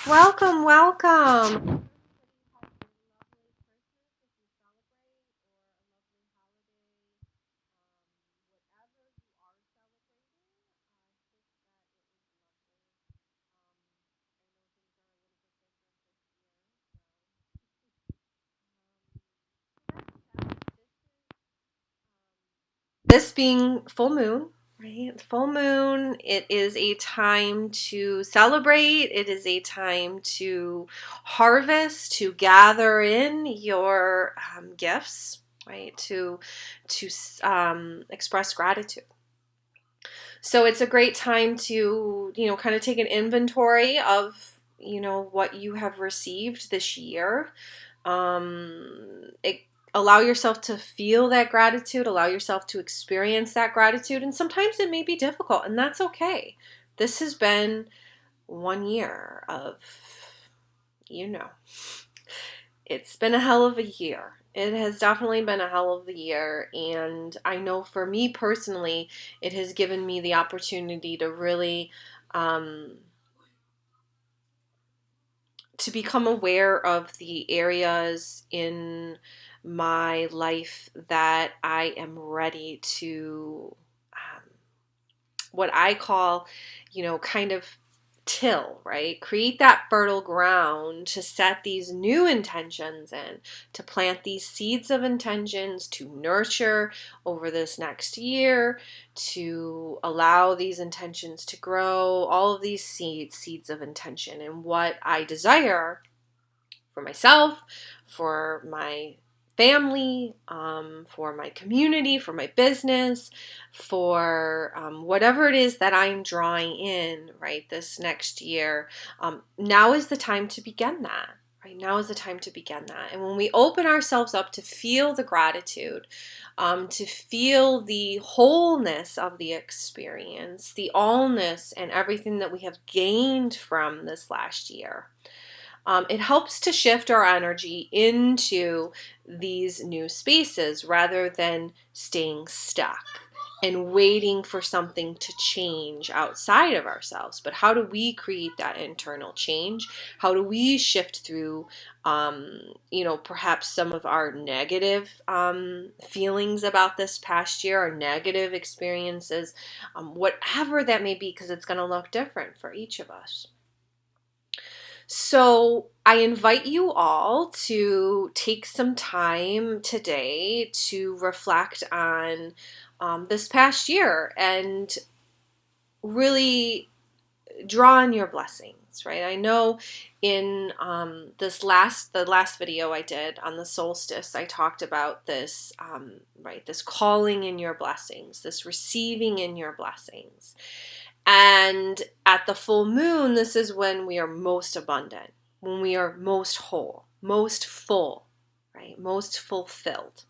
Welcome, welcome. This being full moon, right? Full moon, it is a time to celebrate. It is a time to harvest, to gather in your gifts, right? To express gratitude. So it's a great time to, kind of take an inventory of, what you have received this year. It, allow yourself to feel that gratitude, allow yourself to experience that gratitude. And sometimes it may be difficult, and that's okay. This has been 1 year of, you know, it's been a hell of a year. It has definitely been a hell of a year. And I know for me personally, it has given me the opportunity to really to become aware of the areas in my life that I am ready to, what I call, kind of till, right? Create that fertile ground to set these new intentions in, to plant these seeds of intentions, to nurture over this next year, to allow these intentions to grow, all of these seeds of intention. And what I desire for myself, for my family, for my community, for my business, for whatever it is that I'm drawing in, right, this next year. Now is the time to begin that. Right now is the time to begin that. And when we open ourselves up to feel the gratitude, to feel the wholeness of the experience, the allness and everything that we have gained from this last year, it helps to shift our energy into these new spaces rather than staying stuck and waiting for something to change outside of ourselves. But how do we create that internal change? How do we shift through, perhaps some of our negative feelings about this past year, or negative experiences, whatever that may be, because it's going to look different for each of us. So I invite you all to take some time today to reflect on this past year and really draw on your blessings, right? I know in the last video I did on the solstice, I talked about this, right? This calling in your blessings, this receiving in your blessings. And at the full moon, this is when we are most abundant, when we are most whole, most full, right? Most fulfilled.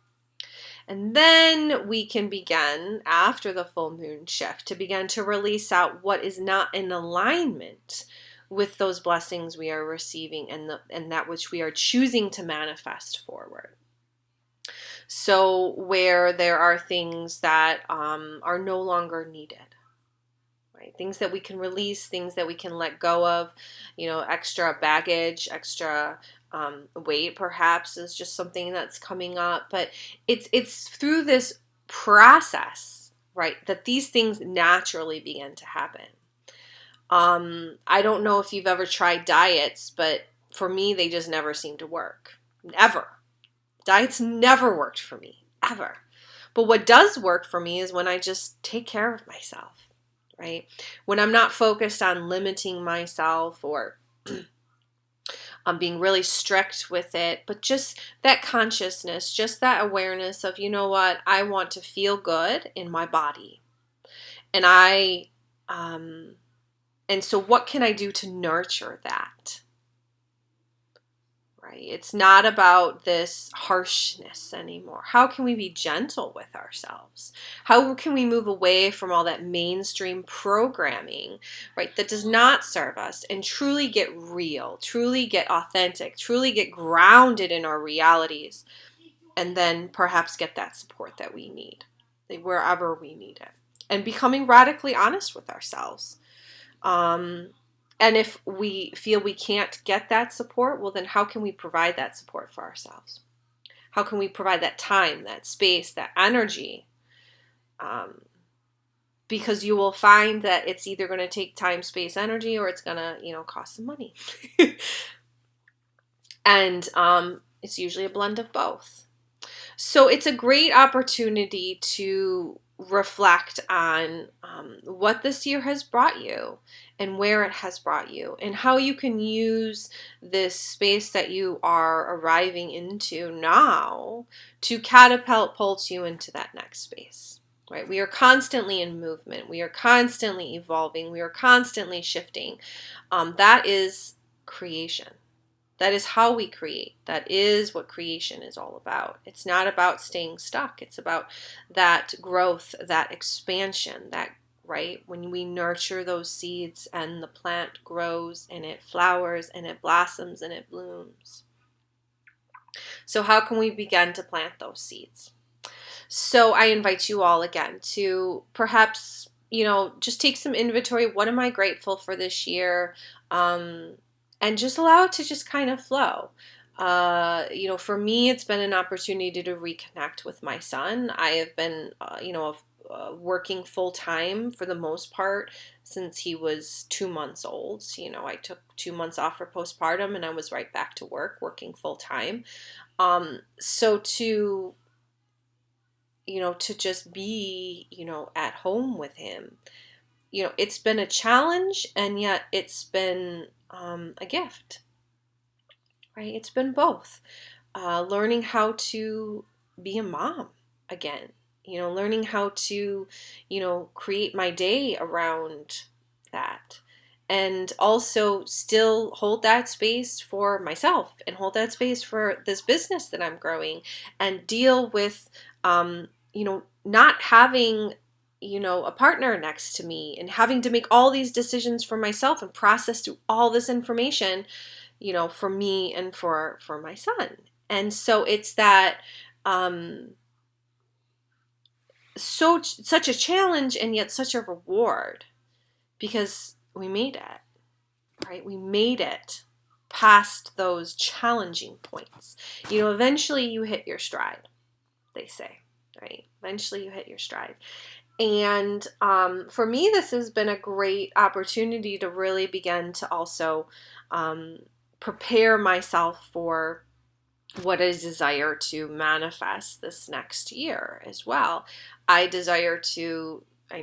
And then we can begin, after the full moon shift, to begin to release out what is not in alignment with those blessings we are receiving and that which we are choosing to manifest forward. So where there are things that are no longer needed. Right? Things that we can release, things that we can let go of, extra baggage, extra weight perhaps is just something that's coming up. But it's through this process, right, that these things naturally begin to happen. I don't know if you've ever tried diets, but for me, they just never seem to work. Ever. Diets never worked for me, ever. But what does work for me is when I just take care of myself. Right? When I'm not focused on limiting myself or I'm being really strict with it, but just that consciousness, just that awareness of, you know what, I want to feel good in my body. And and so what can I do to nurture that? Right? It's not about this harshness anymore. How can we be gentle with ourselves? How can we move away from all that mainstream programming, right, that does not serve us, and truly get real, truly get authentic, truly get grounded in our realities, and then perhaps get that support that we need, wherever we need it, and becoming radically honest with ourselves. And if we feel we can't get that support, well, then how can we provide that support for ourselves? How can we provide that time, that space, that energy? Because you will find that it's either going to take time, space, energy, or it's going to, cost some money. And it's usually a blend of both. So it's a great opportunity to reflect on what this year has brought you and where it has brought you and how you can use this space that you are arriving into now to catapult you into that next space. Right? We are constantly in movement. We are constantly evolving. We are constantly shifting. That is creation. That is how we create. That is what creation is all about. It's not about staying stuck. It's about that growth, that expansion, right? When we nurture those seeds and the plant grows and it flowers and it blossoms and it blooms. So how can we begin to plant those seeds? So I invite you all again to perhaps, just take some inventory. What am I grateful for this year? And just allow it to just kind of flow. For me, it's been an opportunity to reconnect with my son. I have been, working full time for the most part since he was 2 months old. I took 2 months off for postpartum and I was right back to work, working full time. So to just be, at home with him, it's been a challenge and yet it's been a gift, right? It's been both. Learning how to be a mom again, learning how to, create my day around that. And also still hold that space for myself and hold that space for this business that I'm growing and deal with, not having, a partner next to me and having to make all these decisions for myself and process through all this information, for me and for my son. And so it's that, such a challenge and yet such a reward because we made it, right? We made it past those challenging points. Eventually you hit your stride, they say, right? Eventually you hit your stride. And for me, this has been a great opportunity to really begin to also prepare myself for what I desire to manifest this next year as well. I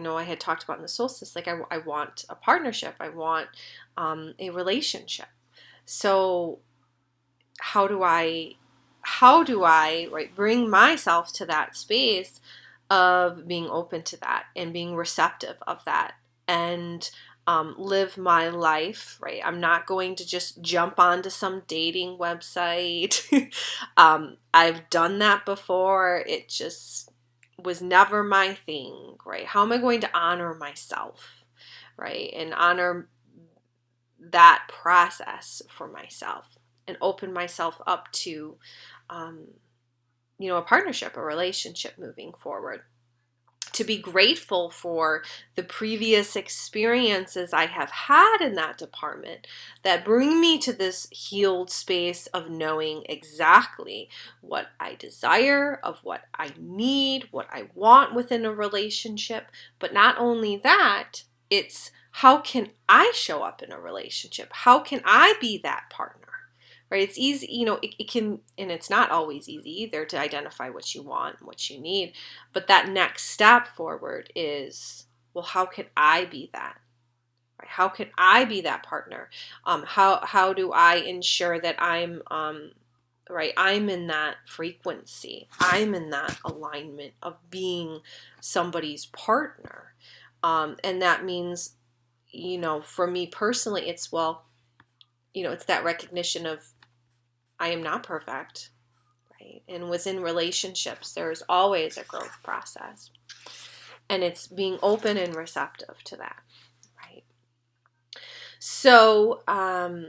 know I had talked about in the solstice, like I want a partnership. I want a relationship. So how do I right, bring myself to that space of being open to that and being receptive of that and live my life, right? I'm not going to just jump onto some dating website. I've done that before. It just was never my thing, right? How am I going to honor myself, right? And honor that process for myself and open myself up to, a partnership, a relationship moving forward. To be grateful for the previous experiences I have had in that department that bring me to this healed space of knowing exactly what I desire, of what I need, what I want within a relationship. But not only that, it's how can I show up in a relationship? How can I be that partner? Right? It's easy, it can, and it's not always easy either to identify what you want and what you need. But that next step forward is, well, how can I be that? Right? How can I be that partner? How do I ensure that I'm right? I'm in that frequency. I'm in that alignment of being somebody's partner. And that means, for me personally, it's it's that recognition of I am not perfect, right? And within relationships, there's always a growth process. And it's being open and receptive to that, right? So I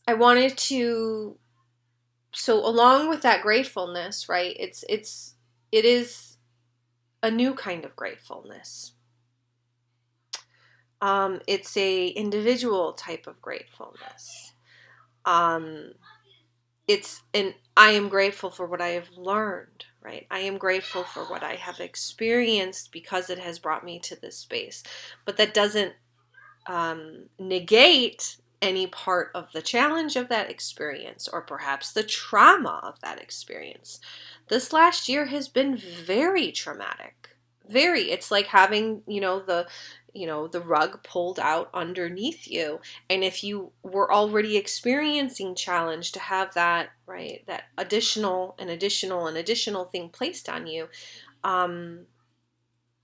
wanted to, along with that gratefulness, right? It is a new kind of gratefulness. It's a individual type of gratefulness. Um, it's an I am grateful for what I have learned, right? I am grateful for what I have experienced because it has brought me to this space. But that doesn't negate any part of the challenge of that experience or perhaps the trauma of that experience. This last year has been very traumatic. Very. It's like having, the rug pulled out underneath you. And if you were already experiencing challenge, to have that, right, that additional thing placed on you, um,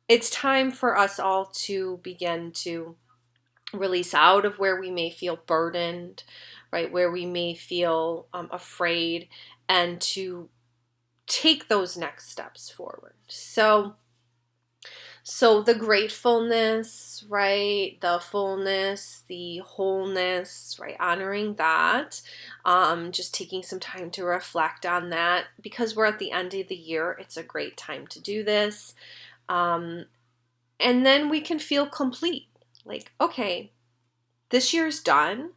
it's time for us all to begin to release out of where we may feel burdened, right? Where we may feel afraid, and to take those next steps forward. So the gratefulness, right? The fullness, the wholeness, right? Honoring that. Just taking some time to reflect on that, because we're at the end of the year. It's a great time to do this. And then we can feel complete. Like, okay, this year's done.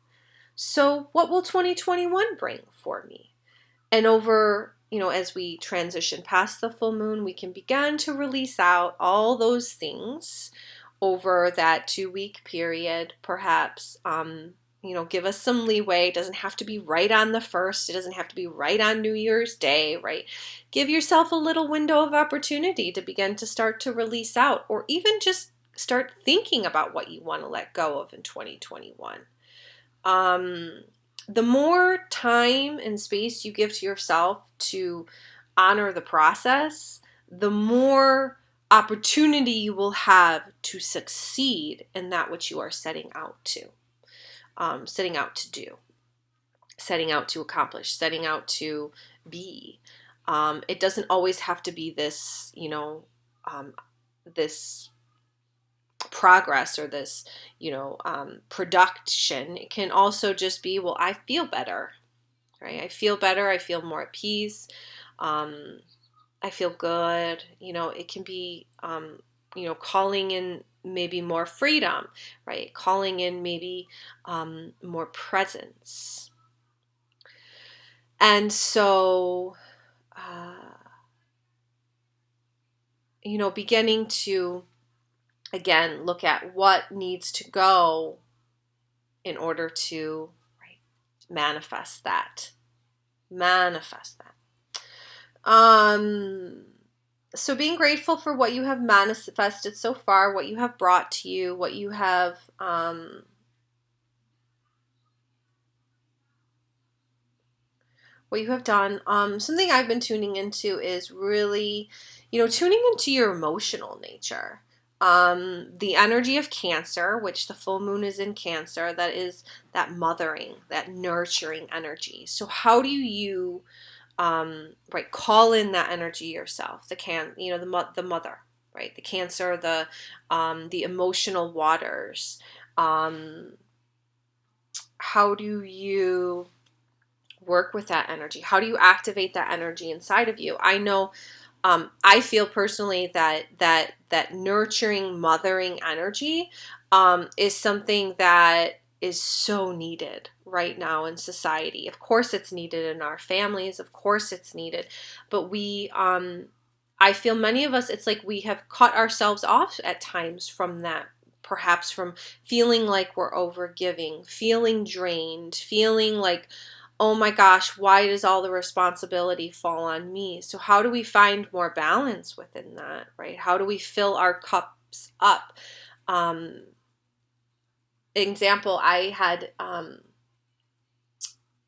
So what will 2021 bring for me? And over, as we transition past the full moon, we can begin to release out all those things over that 2-week period, perhaps. Give us some leeway. It doesn't have to be right on the 1st. It doesn't have to be right on New Year's Day, right? Give yourself a little window of opportunity to begin to start to release out, or even just start thinking about what you want to let go of in 2021. The more time and space you give to yourself to honor the process, the more opportunity you will have to succeed in that which you are setting out to do, setting out to accomplish, setting out to be. It doesn't always have to be this, this progress or this, production. It can also just be, well, I feel better, right? I feel better. I feel more at peace. I feel good. It can be, calling in maybe more freedom, right? Calling in maybe more presence. And so, beginning to, again, look at what needs to go in order to, right, manifest that. So being grateful for what you have manifested so far, what you have brought to you, what you have done. Something I've been tuning into is really, tuning into your emotional nature. The energy of Cancer, which the full moon is in Cancer, that is that mothering, that nurturing energy. So how do you, right, call in that energy yourself? The mother, right? The Cancer, the emotional waters. How do you work with that energy? How do you activate that energy inside of you? I know, I feel personally that nurturing, mothering energy is something that is so needed right now in society. Of course, it's needed in our families. Of course, it's needed, but I feel many of us, it's like we have cut ourselves off at times from that. Perhaps from feeling like we're overgiving, feeling drained, feeling like, oh my gosh, why does all the responsibility fall on me? So how do we find more balance within that, right? How do we fill our cups up? Example, I had, I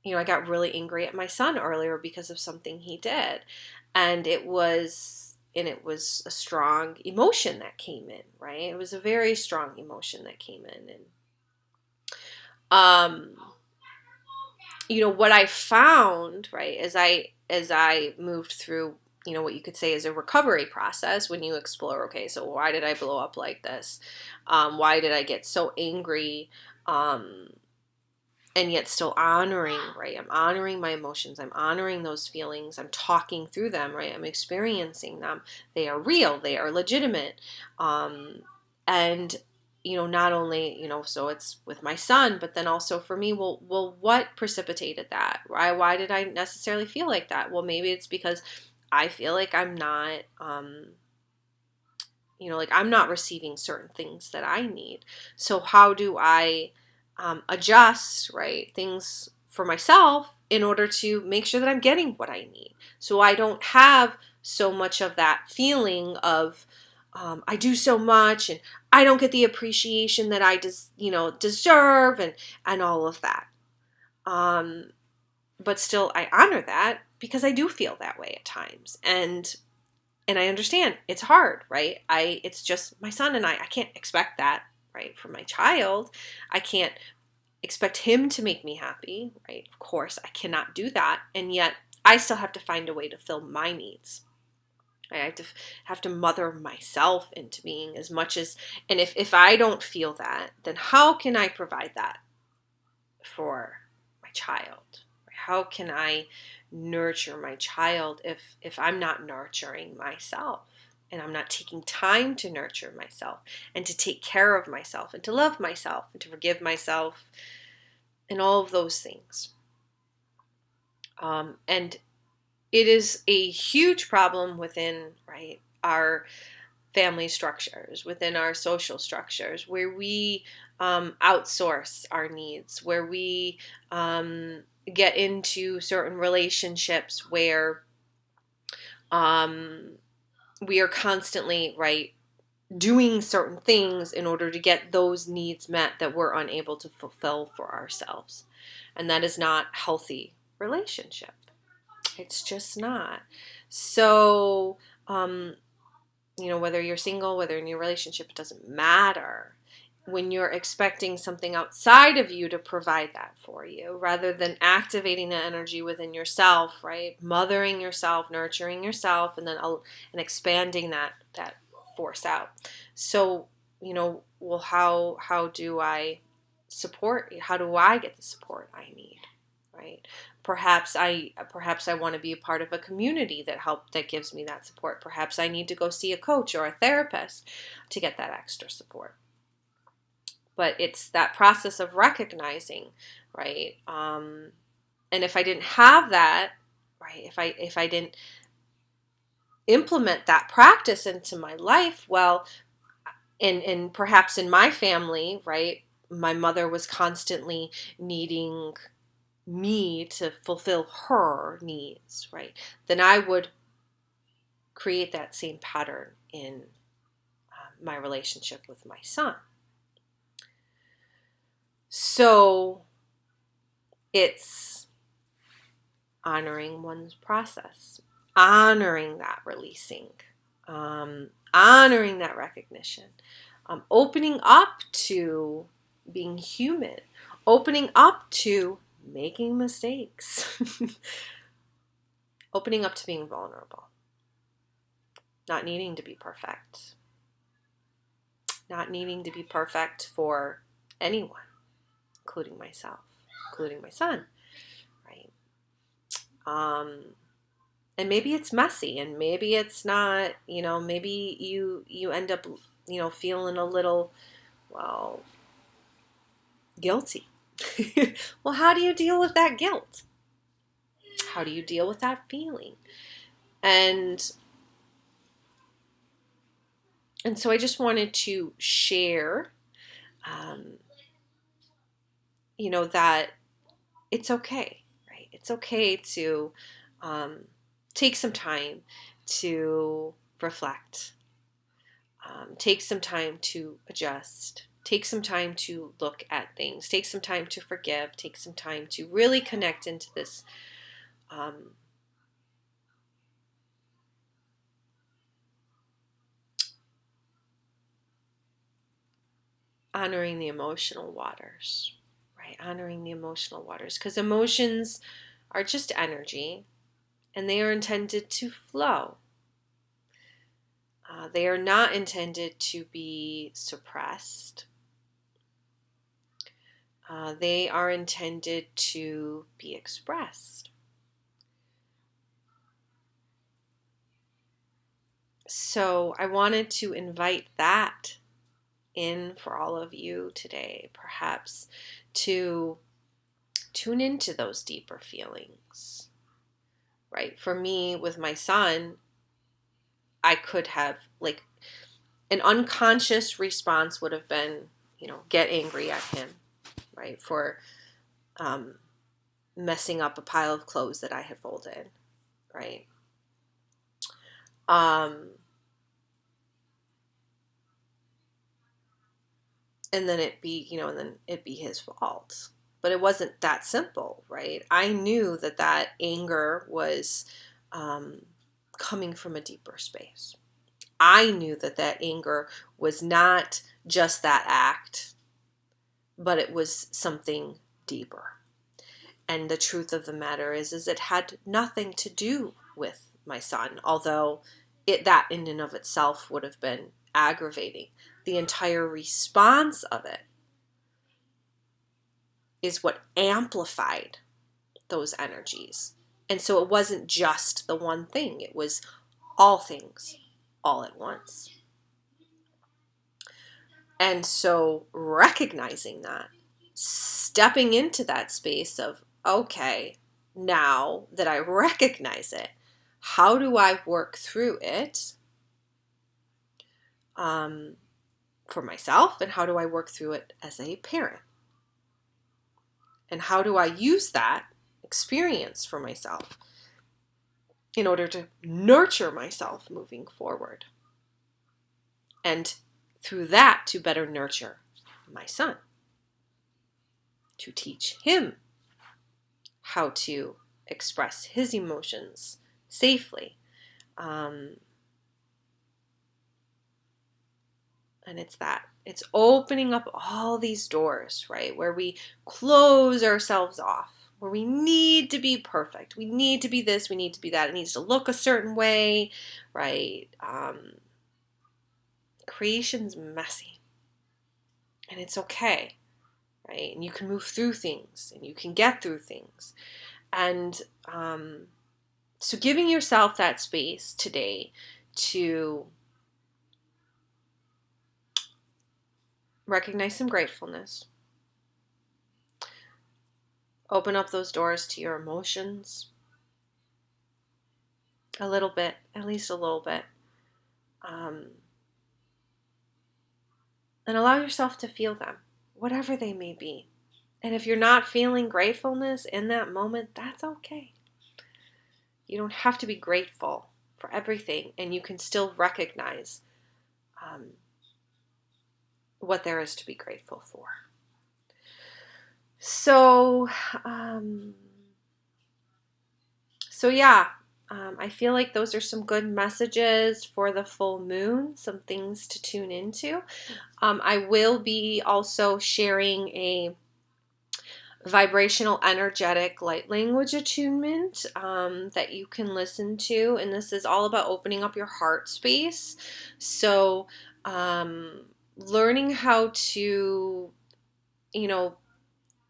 got really angry at my son earlier because of something he did. And it was a strong emotion that came in, right? It was a very strong emotion that came in. And, what I found, right, as I moved through, what you could say is a recovery process, when you explore, okay, so why did I blow up like this? Why did I get so angry? And yet still honoring, right? I'm honoring my emotions. I'm honoring those feelings. I'm talking through them, right? I'm experiencing them. They are real. They are legitimate. And not only, so it's with my son, but then also for me, well, what precipitated that? Why did I necessarily feel like that? Well, maybe it's because I feel like I'm not, like I'm not receiving certain things that I need. So how do I adjust, right, things for myself in order to make sure that I'm getting what I need? So I don't have so much of that feeling of I do so much and I don't get the appreciation that I deserve and all of that. But still, I honor that because I do feel that way at times, and I understand it's hard, right? It's just my son and I can't expect that, right, from my child. I can't expect him to make me happy, right? Of course, I cannot do that, and yet I still have to find a way to fill my needs. I have to mother myself into being as much as, and if I don't feel that, then how can I provide that for my child? How can I nurture my child if I'm not nurturing myself, and I'm not taking time to nurture myself and to take care of myself and to love myself and to forgive myself and all of those things. And it is a huge problem within, right, our family structures, within our social structures, where we outsource our needs, where we get into certain relationships where um, we are constantly, right, doing certain things in order to get those needs met that we're unable to fulfill for ourselves. And that is not healthy relationship. It's just not. So, whether you're single, whether in your relationship, it doesn't matter. When you're expecting something outside of you to provide that for you, rather than activating that energy within yourself, right? Mothering yourself, nurturing yourself, and then and expanding that force out. So, well, how do I support? How do I get the support I need? Right? Perhaps I want to be a part of a community that gives me that support. Perhaps I need to go see a coach or a therapist to get that extra support. But it's that process of recognizing, right? And if I didn't have that, right, if I didn't implement that practice into my life, well, and perhaps in my family, right, my mother was constantly needing me to fulfill her needs, right, then I would create that same pattern in my relationship with my son. So it's honoring one's process, honoring that releasing, honoring that recognition, opening up to being human, opening up to making mistakes, opening up to being vulnerable, not needing to be perfect, not needing to be perfect for anyone, including myself, including my son, right? And maybe it's messy, and maybe it's not, maybe you end up, feeling a little, well, guilty. Well, how do you deal with that guilt? How do you deal with that feeling? And so I just wanted to share, um, that it's okay, right? It's okay to take some time to reflect, take some time to adjust, take some time to look at things, take some time to forgive, take some time to really connect into this um, honoring the emotional waters, right? Honoring the emotional waters, because emotions are just energy and they are intended to flow. They are not intended to be suppressed. They are intended to be expressed. So I wanted to invite that in for all of you today, perhaps to tune into those deeper feelings, right? For me, with my son, I could have, like, an unconscious response would have been, get angry at him, right? For messing up a pile of clothes that I had folded, right? And then it'd be his fault. But it wasn't that simple, right? I knew that anger was coming from a deeper space. I knew that anger was not just that act, but it was something deeper. And the truth of the matter is it had nothing to do with my son, although that in and of itself would have been aggravating. The entire response of it is what amplified those energies. And so it wasn't just the one thing, it was all things all at once. And so recognizing that, stepping into that space of, okay, now that I recognize it, how do I work through it for myself, and how do I work through it as a parent? And how do I use that experience for myself in order to nurture myself moving forward? And through that, to better nurture my son, to teach him how to express his emotions safely. And it's opening up all these doors, right? Where we close ourselves off, where we need to be perfect. We need to be this, we need to be that. It needs to look a certain way, right? Creation's messy, and it's okay, right? And you can move through things, and you can get through things. And so giving yourself that space today to recognize some gratefulness, open up those doors to your emotions a little bit, at least a little bit, and allow yourself to feel them, whatever they may be. And if you're not feeling gratefulness in that moment, that's okay. You don't have to be grateful for everything, and you can still recognize what there is to be grateful for. So yeah, I feel like those are some good messages for the full moon, some things to tune into. I will be also sharing a vibrational energetic light language attunement that you can listen to, and this is all about opening up your heart space. So learning how to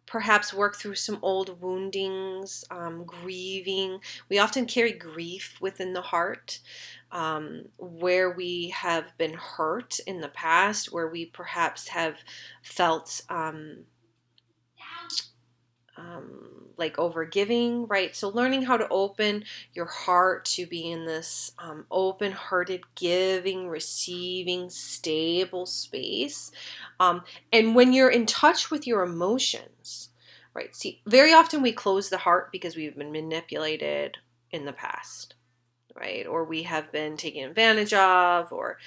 perhaps work through some old woundings, grieving. We often carry grief within the heart, where we have been hurt in the past, where we perhaps have felt like overgiving, right? So learning how to open your heart to be in this open-hearted, giving, receiving, stable space. And when you're in touch with your emotions, right? See, very often we close the heart because we've been manipulated in the past, right? Or we have been taken advantage of, or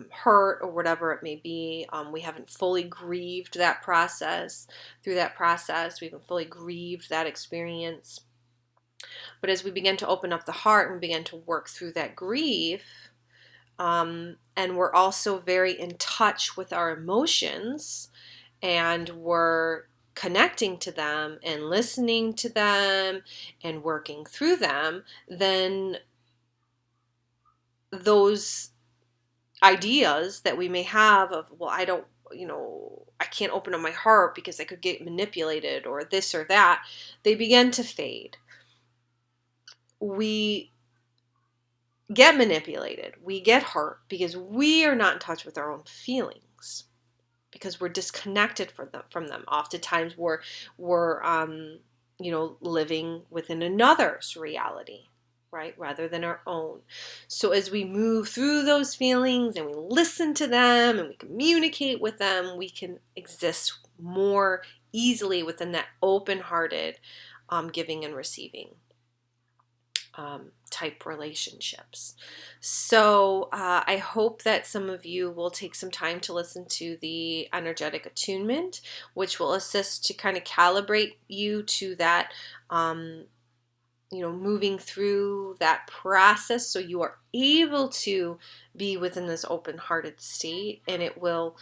hurt, or whatever it may be. We haven't fully grieved that process. Through that process, we haven't fully grieved that experience. But as we begin to open up the heart and begin to work through that grief, and we're also very in touch with our emotions, and we're connecting to them and listening to them and working through them, then those ideas that we may have of, well, I can't open up my heart because I could get manipulated or this or that, they begin to fade. We get manipulated, we get hurt because we are not in touch with our own feelings. because we're disconnected from them. Oftentimes we're living within another's reality, right, rather than our own. So as we move through those feelings and we listen to them and we communicate with them, we can exist more easily within that open-hearted giving and receiving type relationships. So I hope that some of you will take some time to listen to the energetic attunement, which will assist to kind of calibrate you to that, moving through that process so you are able to be within this open-hearted state, and it will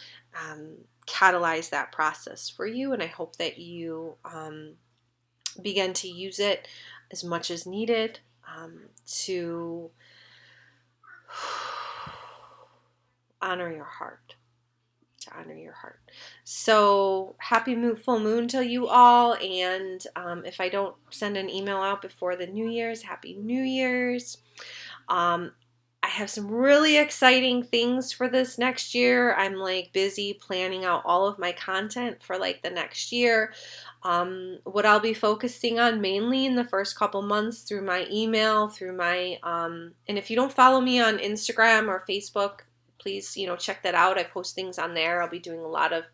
catalyze that process for you. And I hope that you begin to use it as much as needed to honor your heart. To honor your heart. So happy full moon to you all, and if I don't send an email out before the New Year's, Happy New Year's. I have some really exciting things for this next year. I'm like busy planning out all of my content for like the next year. What I'll be focusing on mainly in the first couple months through my email, through my, and if you don't follow me on Instagram or Facebook, please, check that out. I post things on there. I'll be doing a lot of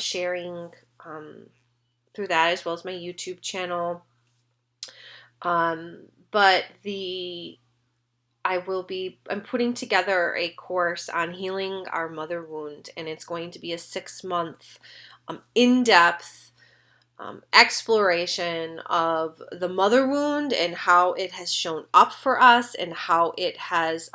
sharing through that, as well as my YouTube channel. But I'm putting together a course on healing our mother wound, and it's going to be a 6-month in-depth exploration of the mother wound and how it has shown up for us and how it has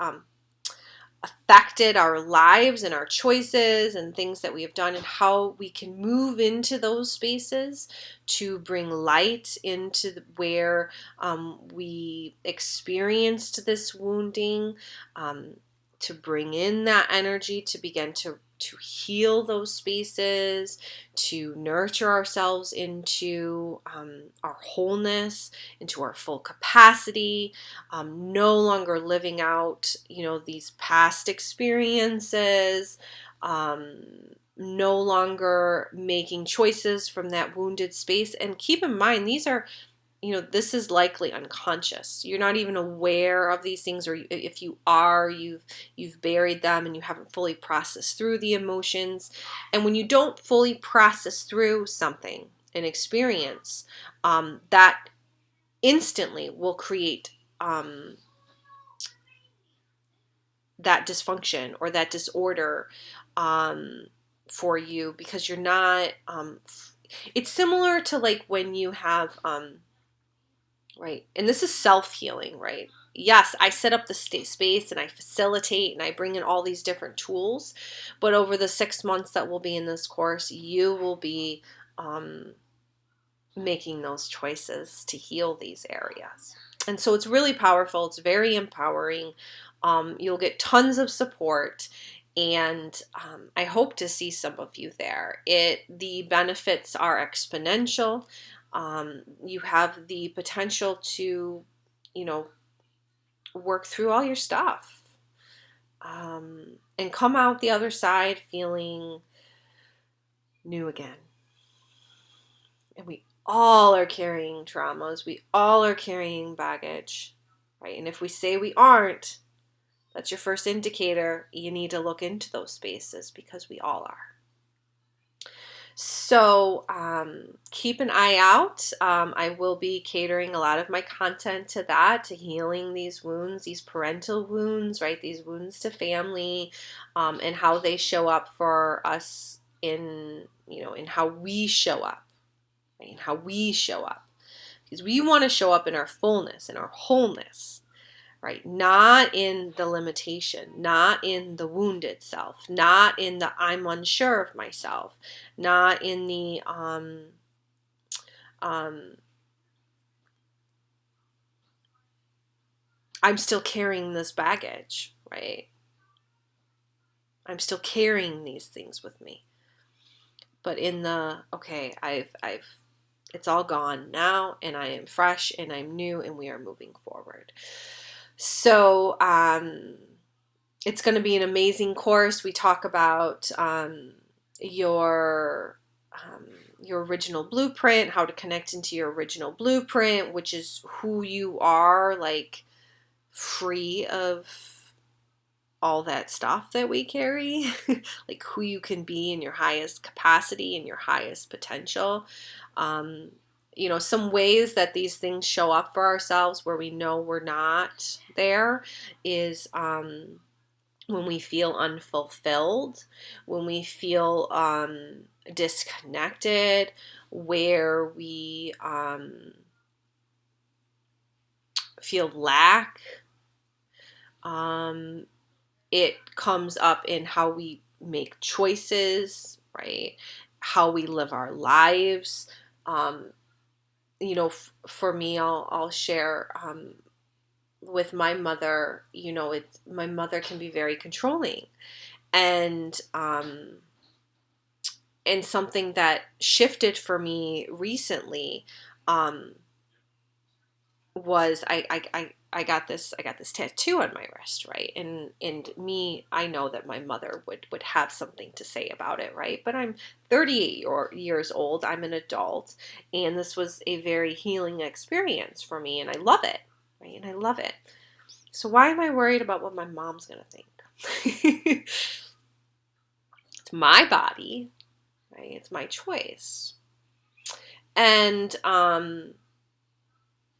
affected our lives and our choices and things that we have done, and how we can move into those spaces to bring light into where we experienced this wounding, to bring in that energy to begin to heal those spaces, to nurture ourselves into our wholeness, into our full capacity, no longer living out, these past experiences, no longer making choices from that wounded space. And keep in mind, these are, this is likely unconscious. You're not even aware of these things, or if you are, you've buried them and you haven't fully processed through the emotions. And when you don't fully process through something, an experience, that instantly will create that dysfunction or that disorder for you, because you're not, it's similar to like when you have, right, and this is self-healing, right? Yes, I set up the space and I facilitate and I bring in all these different tools, but over the 6 months that will be in this course, you will be making those choices to heal these areas. And so it's really powerful. It's very empowering. You'll get tons of support, and I hope to see some of you there. The benefits are exponential. You have the potential to, work through all your stuff, and come out the other side feeling new again. And we all are carrying traumas. We all are carrying baggage, right? And if we say we aren't, that's your first indicator. You need to look into those spaces, because we all are. So keep an eye out. I will be catering a lot of my content to that, to healing these wounds, these parental wounds, right? These wounds to family, and how they show up for us in how we show up, right? And how we show up. Because we want to show up in our fullness, in our wholeness, right? Not in the limitation, not in the wound itself, not in the I'm unsure of myself, not in the I'm still carrying this baggage, right? I'm still carrying these things with me. But in the, okay, it's all gone now, and I am fresh and I'm new, and we are moving forward. So it's going to be an amazing course. We talk about your your original blueprint, how to connect into your original blueprint, which is who you are, like free of all that stuff that we carry, like who you can be in your highest capacity and your highest potential. Um, some ways that these things show up for ourselves where we know we're not there is when we feel unfulfilled, when we feel disconnected, where we feel lack. It comes up in how we make choices, right? How we live our lives. Um, for me, I'll share with my mother. My mother can be very controlling, and something that shifted for me recently um, was I got this tattoo on my wrist, right? And me, I know that my mother would have something to say about it, right? But I'm 38 years old. I'm an adult, and this was a very healing experience for me, and I love it, right? And I love it. So why am I worried about what my mom's gonna think? It's my body, right? It's my choice. And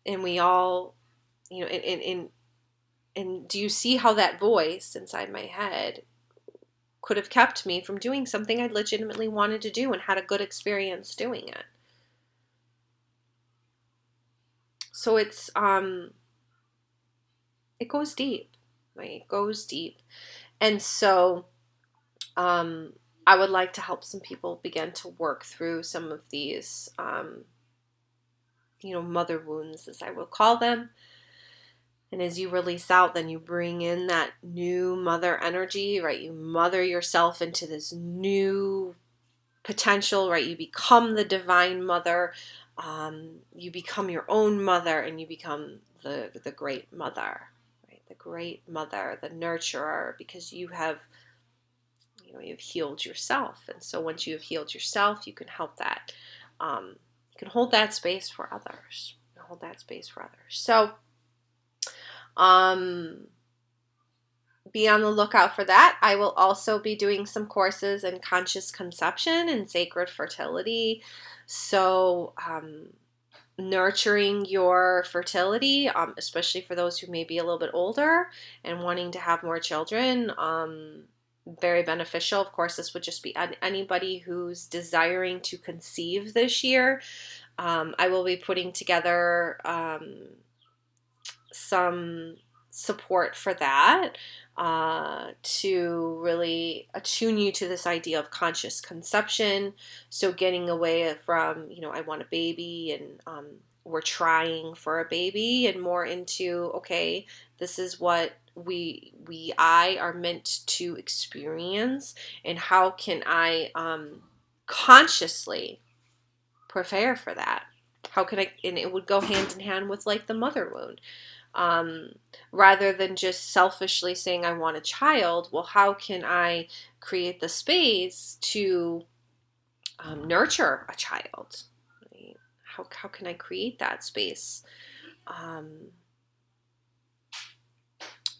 we all, and do you see how that voice inside my head could have kept me from doing something I legitimately wanted to do and had a good experience doing it? So it goes deep, right? It goes deep. And so I would like to help some people begin to work through some of these mother wounds, as I will call them. And as you release out, then you bring in that new mother energy, right? You mother yourself into this new potential, right? You become the divine mother. You become your own mother, and you become the great mother, right? The great mother, the nurturer, because you've healed yourself. And so once you have healed yourself, you can help that. You can hold that space for others. Hold that space for others. So, be on the lookout for that. I will also be doing some courses in conscious conception and sacred fertility. So, nurturing your fertility, especially for those who may be a little bit older and wanting to have more children, very beneficial. Of course, this would just be anybody who's desiring to conceive this year. I will be putting together some support for that, to really attune you to this idea of conscious conception. So getting away from, I want a baby, and we're trying for a baby, and more into, okay, this is what I are meant to experience, and how can I consciously prepare for that? How can I, and it would go hand in hand with like the mother wound. Um, Rather than just selfishly saying I want a child, well, how can I create the space to nurture a child? Right? How can I create that space?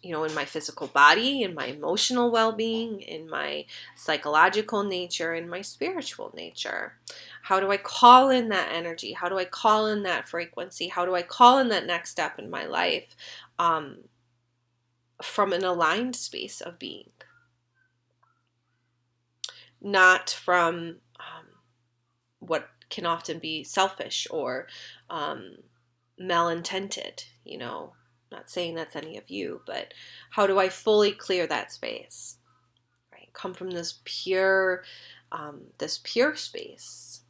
In my physical body, in my emotional well-being, in my psychological nature, in my spiritual nature. How do I call in that energy? How do I call in that frequency? How do I call in that next step in my life from an aligned space of being? Not from what can often be selfish or malintended, Not saying that's any of you, but how do I fully clear that space? Right? Come from this pure space,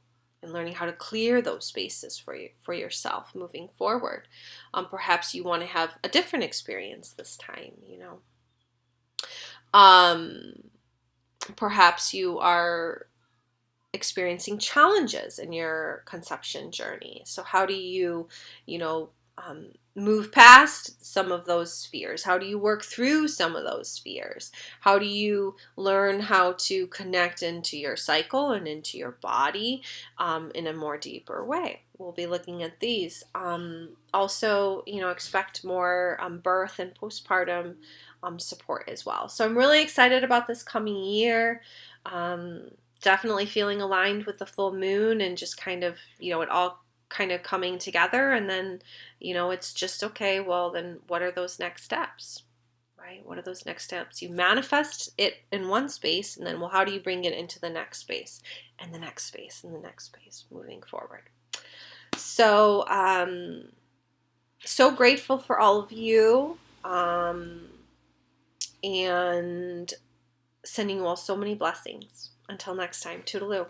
and learning how to clear those spaces for yourself moving forward. Perhaps you want to have a different experience this time, Perhaps you are experiencing challenges in your conception journey. So how do you move past some of those fears? How do you work through some of those fears? How do you learn how to connect into your cycle and into your body in a more deeper way? We'll be looking at these. Also, expect more birth and postpartum support as well. So I'm really excited about this coming year. Definitely feeling aligned with the full moon and just kind of, it all kind of coming together. And then, it's just okay. Well, then what are those next steps? Right? What are those next steps? You manifest it in one space, and then, well, how do you bring it into the next space, and the next space, and the next space, moving forward? So, so grateful for all of you, and sending you all so many blessings. Until next time, toodaloo.